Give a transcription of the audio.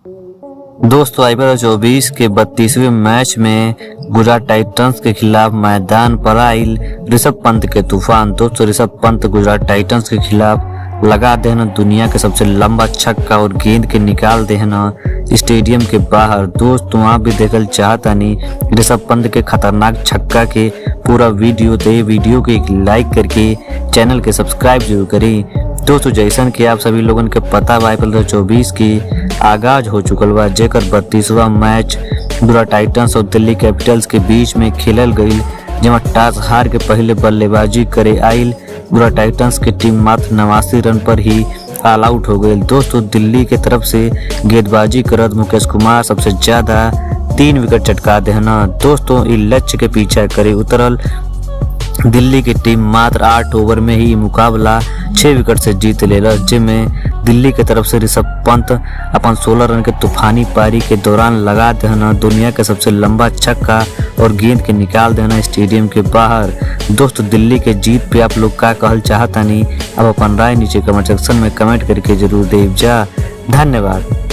दोस्तों आईपीएल 24 के 32वें मैच में गुजरात टाइटंस के खिलाफ मैदान पर आयल ऋषभ पंत के तूफान। दोस्तों ऋषभ पंत गुजरात टाइटंस के खिलाफ लगा देना दुनिया के सबसे लंबा छक्का और गेंद के निकाल देना स्टेडियम के बाहर। दोस्तों आप भी देखल चाहता नहीं ऋषभ पंत के खतरनाक छक्का के पूरा वीडियो तो वीडियो को एक लाइक करके चैनल के सब्सक्राइब जरूर करें। दोस्तों जैसन कि आप सभी लोगन के पता बा आईपीएल 24 की आगाज हो चुकल बा, जेकर 32वां मैच गुजरात टाइटंस और दिल्ली कैपिटल्स के बीच में खेलल गईल, जेमा टॉस हार के पहले बल्लेबाजी करे आइल गुजरात टाइटंस की टीम मात्र 89 रन पर ही ऑल आउट हो गई। दोस्तों दिल्ली के तरफ से गेंदबाजी करत मुकेश कुमार सबसे ज्यादा 3 विकेट चटका देना। दोस्तों इस लक्ष्य के पीछा करे उतरल दिल्ली की टीम मात्र 8 ओवर में ही मुकाबला 6 विकेट से जीत लेला, जिसमें दिल्ली की तरफ से ऋषभ पंत अपन 16 रन के तूफानी पारी के दौरान लगा देना दुनिया के सबसे लंबा छक्का और गेंद के निकाल देना स्टेडियम के बाहर। दोस्तों दिल्ली के जीत पे आप लोग का कहल चाहता नहीं, अब अपन राय नीचे कमेंट सेक्शन में कमेंट करके जरूर देव जा। धन्यवाद।